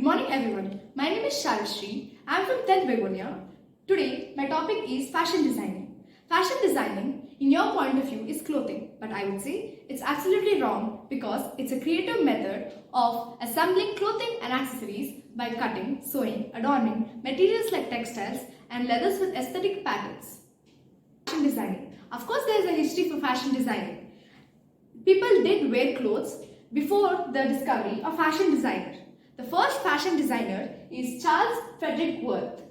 Good morning everyone. My name is Sharishri. I am from 10th Begonia. Today my topic is fashion designing. Fashion designing in your point of view is clothing, but I would say it's absolutely wrong because it's a creative method of assembling clothing and accessories by cutting, sewing, adorning materials like textiles and leathers with aesthetic patterns. Fashion designing. Of course there is a history for fashion designing. People did wear clothes before the discovery of fashion designer. The first fashion designer is Charles Frederick Worth.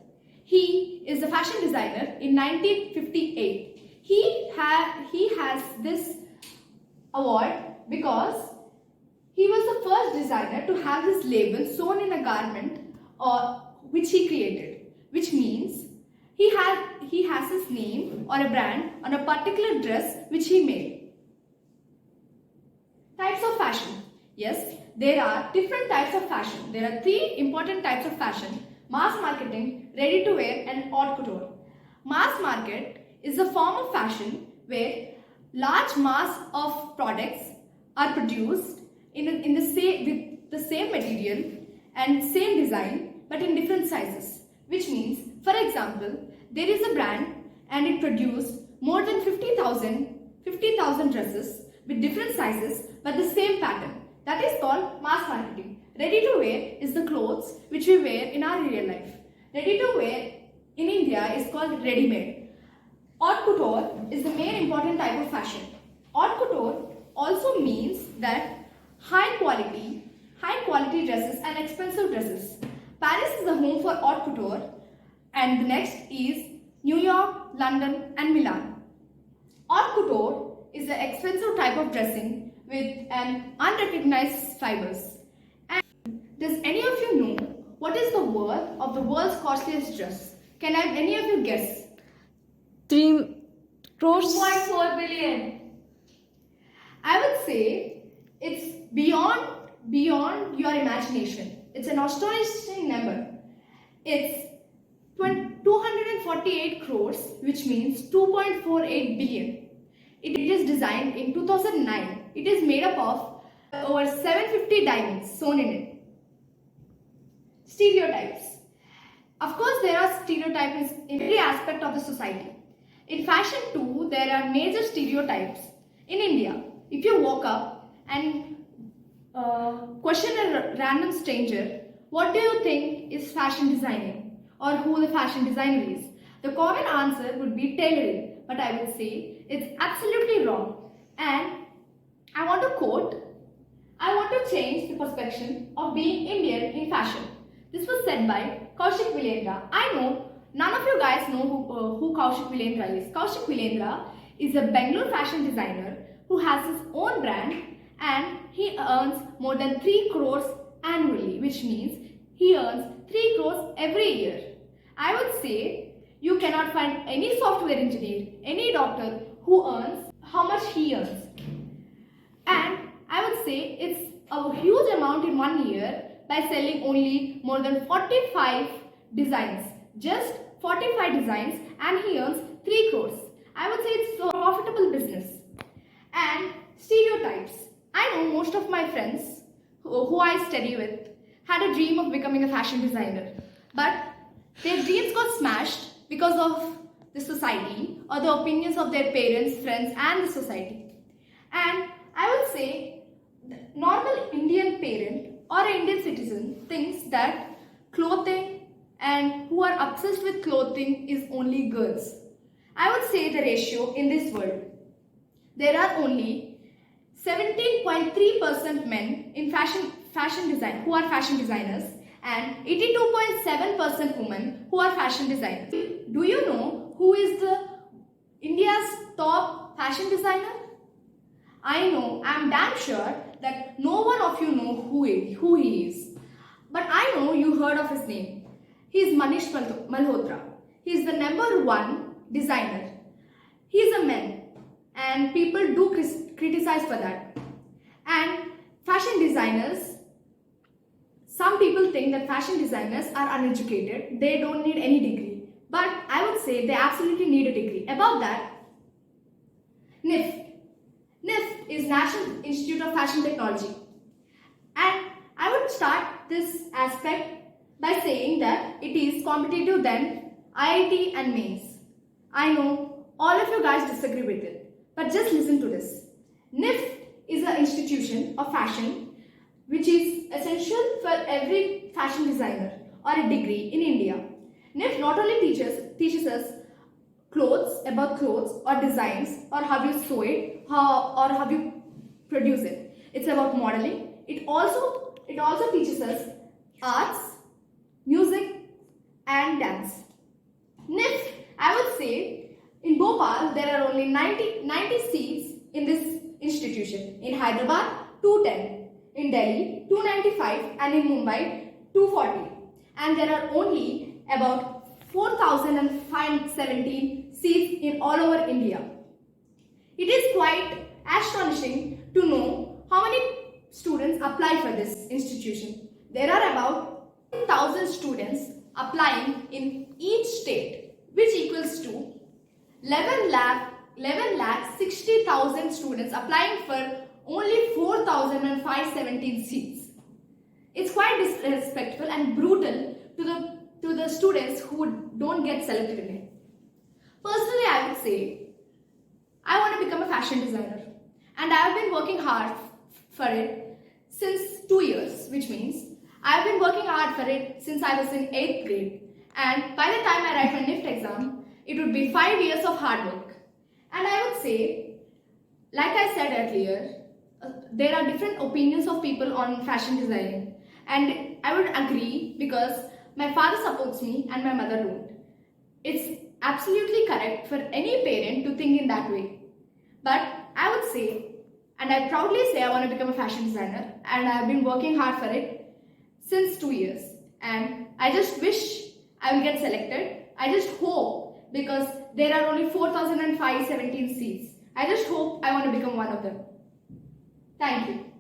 He is a fashion designer in 1958. He has this award because he was the first designer to have his label sewn in a garment which he created, which means he has his name or a brand on a particular dress which he made. Types of fashion. Yes, there are different types of fashion. There are three important types of fashion: mass marketing, ready to wear and haute couture. Mass market is a form of fashion where large mass of products are produced with the same material and same design but in different sizes. Which means, for example, there is a brand and it produced more than 50,000 dresses with different sizes but the same pattern. That is called mass marketing. Ready to wear is the clothes which we wear in our real life. Ready to wear in India is called ready-made. Haute couture is the main important type of fashion. Haute couture also means that high quality dresses and expensive dresses. Paris is the home for haute couture and the next is New York, London and Milan. Haute couture is the expensive type of dressing with an unrecognized fibers. And does any of you know what is the worth of the world's costliest dress? Can any of you guess? 3 crores. 2.4 billion. I would say it's beyond your imagination. It's an astonishing number. It's 248 crores, which means 2.48 billion. It is designed in 2009. It is made up of over 750 diamonds sewn in it. Stereotypes. Of course, there are stereotypes in every aspect of the society. In fashion too, there are major stereotypes. In India, if you walk up and question a random stranger, what do you think is fashion designing or who the fashion designer is? The common answer would be tailoring, but I would say it's absolutely wrong. And I want to change the perception of being Indian in fashion. This was said by Kaushik Vilendra. I know none of you guys know who Kaushik Vilendra is. Kaushik Vilendra is a Bangalore fashion designer who has his own brand and he earns more than 3 crores annually, which means he earns 3 crores every year. I would say you cannot find any software engineer, any doctor who earns how much he earns. And I would say it's a huge amount in 1 year by selling only more than 45 designs. Just 45 designs and he earns 3 crores. I would say it's a profitable business. And stereotypes. I know most of my friends who I study with had a dream of becoming a fashion designer. But their dreams got smashed because of the society or the opinions of their parents, friends and the society. And I would say the normal Indian parent or an Indian citizen thinks that clothing and who are obsessed with clothing is only girls. I would say the ratio in this world. There are only 17.3% men in fashion design who are fashion designers and 82.7% women who are fashion designers. Do you know who is India's top fashion designer? I know, I'm damn sure that no one of you know who he is. But I know you heard of his name. He is Manish Malhotra. He is the #1 designer. He is a man and people do criticize for that. And fashion designers, some people think that fashion designers are uneducated. They don't need any degree. But I would say they absolutely need a degree. About that, NIFT. NIFT is National Institute of Fashion Technology. And I would start this aspect by saying that it is competitive than IIT and mains. I know all of you guys disagree with it, but just listen to this. NIFT is an institution of fashion which is essential for every fashion designer or a degree in India. NIFT not only teaches us about clothes or designs or how you sew it or how you produce it. It's about modeling. It also teaches us arts, music and dance. NIFT, I would say, in Bhopal there are only 90 seats in this institution. In Hyderabad, 210. In Delhi, 295 and in Mumbai, 240. And there are only about 4,517 seats in all over India. It is quite astonishing to know how many students apply for this institution. There are about 1,000 students applying in each state, which equals to 11 lakh 60,000 students applying for only 4,517 seats. It's quite disrespectful and brutal to the students who don't get selected in it. Personally, I would say I want to become a fashion designer, and I have been working hard for it since 2 years, which means I have been working hard for it since I was in 8th grade, and by the time I write my NIFT exam, it would be 5 years of hard work. And I would say, like I said earlier, there are different opinions of people on fashion designing, and I would agree because my father supports me and my mother don't. It's absolutely correct for any parent to think in that way. But I would say, and I proudly say, I want to become a fashion designer, and I have been working hard for it since 2 years. And I just wish I will get selected. I just hope, because there are only 4,517 seats. I just hope I want to become one of them. Thank you.